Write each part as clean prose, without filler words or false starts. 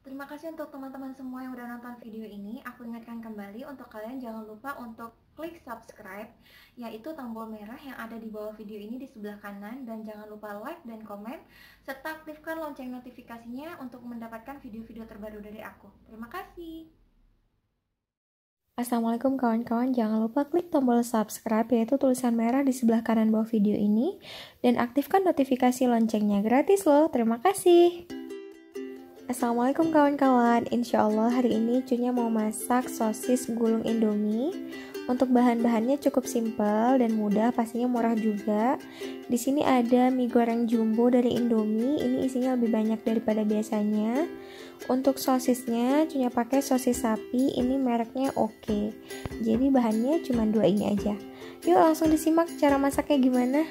Terima kasih untuk teman-teman semua yang udah nonton video ini. Aku ingatkan kembali untuk kalian jangan lupa untuk klik subscribe, yaitu tombol merah yang ada di bawah video ini di sebelah kanan. Dan jangan lupa like dan komen, serta aktifkan lonceng notifikasinya untuk mendapatkan video-video terbaru dari aku. Terima kasih. Assalamualaikum kawan-kawan, jangan lupa klik tombol subscribe yaitu tulisan merah di sebelah kanan bawah video ini dan aktifkan notifikasi loncengnya, gratis loh, terima kasih. Assalamualaikum kawan-kawan, insya Allah hari ini Cunya mau masak sosis gulung Indomie. Untuk bahan-bahannya cukup simpel dan mudah, pastinya murah juga. Di sini ada mie goreng jumbo dari Indomie, ini isinya lebih banyak daripada biasanya. Untuk sosisnya Cunya pakai sosis sapi, ini mereknya Oke. Jadi bahannya cuma 2 ini aja. Yuk langsung disimak cara masaknya gimana.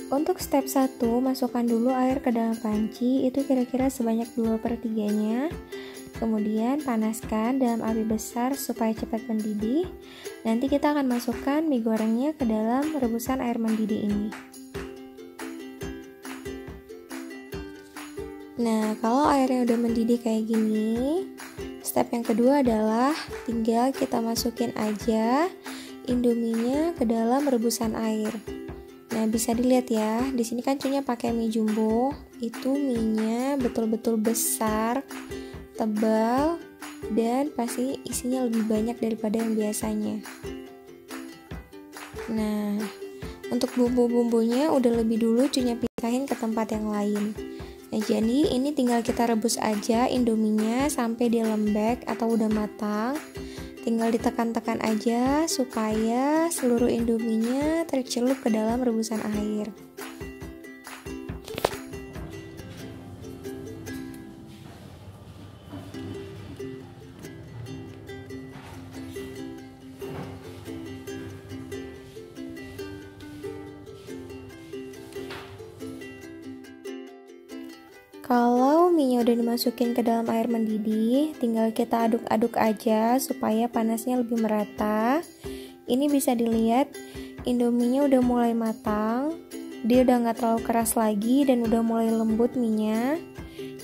Untuk step 1, masukkan dulu air ke dalam panci, itu kira-kira sebanyak 2/3-nya. Kemudian panaskan dalam api besar supaya cepat mendidih. Nanti kita akan masukkan mie gorengnya ke dalam rebusan air mendidih ini. Nah, kalau airnya udah mendidih kayak gini, step yang kedua adalah tinggal kita masukin aja Indominya ke dalam rebusan air. Nah, bisa dilihat ya, di sini kan Cunya pakai mie jumbo, itu mie-nya betul-betul besar, tebal, dan pasti isinya lebih banyak daripada yang biasanya. Nah, untuk bumbu-bumbunya udah lebih dulu Cunya pisahin ke tempat yang lain. Nah, jadi ini tinggal kita rebus aja Indominya sampai dia lembek atau udah matang. Tinggal ditekan-tekan aja supaya seluruh Indominya tercelup ke dalam rebusan air. Kalau minyak udah dimasukin ke dalam air mendidih, tinggal kita aduk-aduk aja supaya panasnya lebih merata. Ini bisa dilihat Indominya udah mulai matang, dia udah nggak terlalu keras lagi dan udah mulai lembut minyak.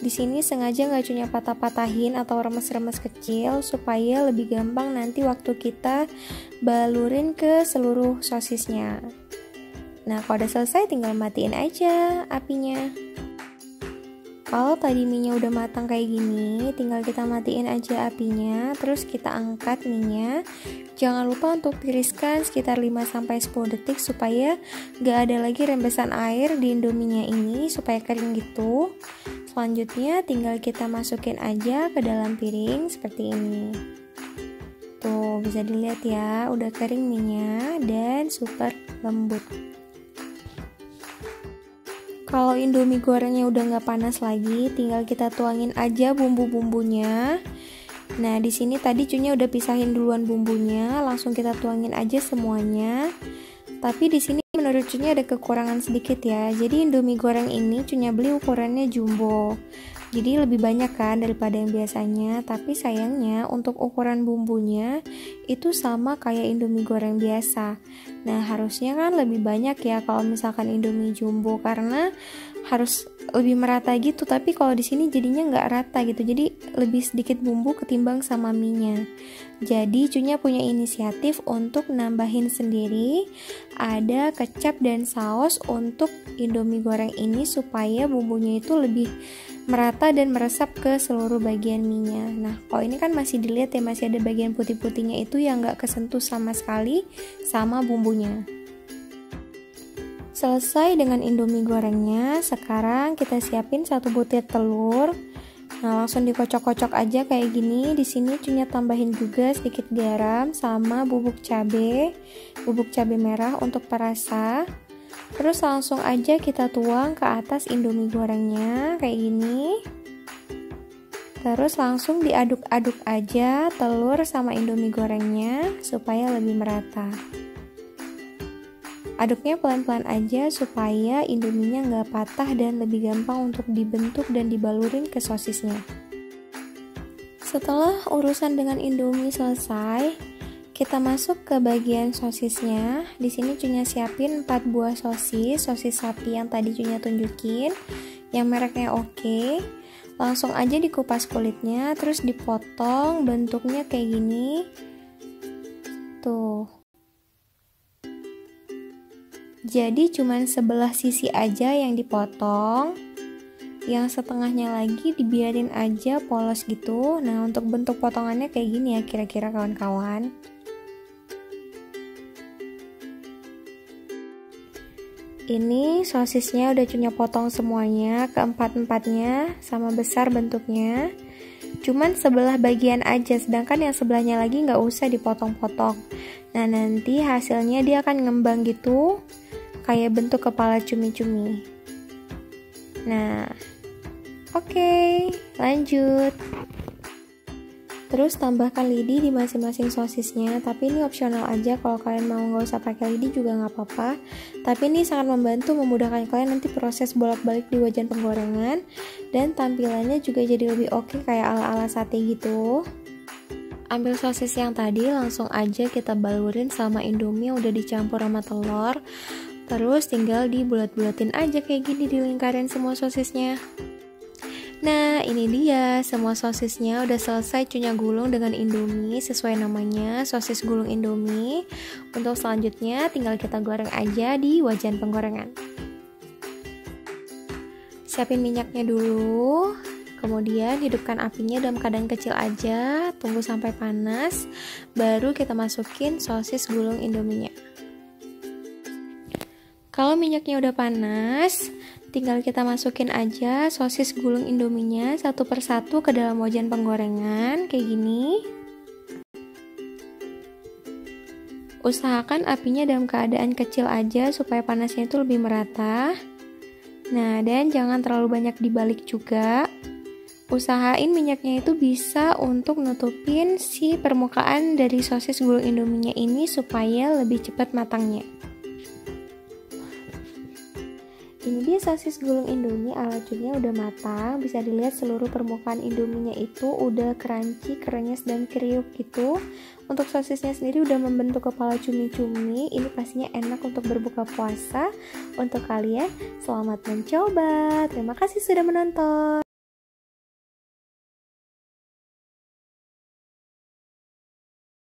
Di sini sengaja nggak Cunya patah-patahin atau remes-remes kecil supaya lebih gampang nanti waktu kita balurin ke seluruh sosisnya. Nah, kalau udah selesai tinggal matiin aja apinya. Kalau tadi minyak udah matang kayak gini, tinggal kita matiin aja apinya, terus kita angkat minyak. Jangan lupa untuk tiriskan sekitar 5-10 detik supaya gak ada lagi rembesan air di Indominya ini, supaya kering gitu. Selanjutnya tinggal kita masukin aja ke dalam piring seperti ini. Tuh, bisa dilihat ya, udah kering minyak dan super lembut. Kalau Indomie gorengnya udah nggak panas lagi, tinggal kita tuangin aja bumbu-bumbunya. Nah, di sini tadi Cunya udah pisahin duluan bumbunya, langsung kita tuangin aja semuanya. Tapi di sini menurut Cunya ada kekurangan sedikit ya. Jadi Indomie goreng ini Cunya beli ukurannya jumbo. Jadi lebih banyak kan daripada yang biasanya, tapi sayangnya untuk ukuran bumbunya itu sama kayak Indomie goreng biasa. Nah, harusnya kan lebih banyak ya kalau misalkan Indomie jumbo karena harus lebih merata gitu, tapi kalau di sini jadinya nggak rata gitu. Jadi lebih sedikit bumbu ketimbang sama mie-nya. Jadi Cunya punya inisiatif untuk nambahin sendiri ada kecap dan saus untuk Indomie goreng ini supaya bumbunya itu lebih merata dan meresap ke seluruh bagian mie-nya. Nah, kalau ini kan masih dilihat ya, masih ada bagian putih-putihnya itu yang nggak kesentuh sama sekali sama bumbunya. Selesai dengan Indomie gorengnya, sekarang kita siapin 1 butir telur. Nah, langsung dikocok-kocok aja kayak gini. Di sini Cunya tambahin juga sedikit garam sama bubuk cabai merah untuk perasa. Terus langsung aja kita tuang ke atas Indomie gorengnya kayak gini. Terus langsung diaduk-aduk aja telur sama Indomie gorengnya supaya lebih merata. Aduknya pelan-pelan aja supaya Indominya nggak patah dan lebih gampang untuk dibentuk dan dibalurin ke sosisnya. Setelah urusan dengan Indomie selesai, kita masuk ke bagian sosisnya. Di sini Cunya siapin 4 buah sosis sapi yang tadi Cunya tunjukin, yang mereknya Oke. Langsung aja dikupas kulitnya, terus dipotong bentuknya kayak gini. Tuh. Jadi cuman sebelah sisi aja yang dipotong. Yang setengahnya lagi dibiarin aja polos gitu. Nah, untuk bentuk potongannya kayak gini ya kira-kira kawan-kawan. Ini sosisnya udah Cunya potong semuanya, keempat-empatnya sama besar bentuknya. Cuman sebelah bagian aja, sedangkan yang sebelahnya lagi nggak usah dipotong-potong. Nah, nanti hasilnya dia akan ngembang gitu, kayak bentuk kepala cumi-cumi. Nah, oke, lanjut. Terus tambahkan lidi di masing-masing sosisnya, tapi ini opsional aja. Kalau kalian mau nggak usah pakai lidi juga nggak apa-apa. Tapi ini sangat membantu memudahkan kalian nanti proses bolak-balik di wajan penggorengan, dan tampilannya juga jadi lebih oke kayak ala-ala sate gitu. Ambil sosis yang tadi, langsung aja kita balurin sama indomie yang udah dicampur sama telur. Terus tinggal dibulat-bulatin aja kayak gini, dilingkarin semua sosisnya. Nah, ini dia semua sosisnya udah selesai Cunya gulung dengan indomie sesuai namanya, sosis gulung indomie. Untuk selanjutnya tinggal kita goreng aja di wajan penggorengan. Siapin minyaknya dulu. Kemudian hidupkan apinya dalam keadaan kecil aja, tunggu sampai panas, baru kita masukin sosis gulung indominya. Kalau minyaknya udah panas, tinggal kita masukin aja sosis gulung indominya satu persatu ke dalam wajan penggorengan, kayak gini. Usahakan apinya dalam keadaan kecil aja supaya panasnya itu lebih merata. Nah, dan jangan terlalu banyak dibalik juga. Usahain minyaknya itu bisa untuk nutupin si permukaan dari sosis gulung indominya ini supaya lebih cepat matangnya. Ini dia sosis gulung indomie ala Cunya udah matang. Bisa dilihat seluruh permukaan indominya itu udah crunchy, krenyes, dan kriuk gitu. Untuk sosisnya sendiri udah membentuk kepala cumi-cumi. Ini pastinya enak untuk berbuka puasa. Untuk kalian, selamat mencoba. Terima kasih sudah menonton.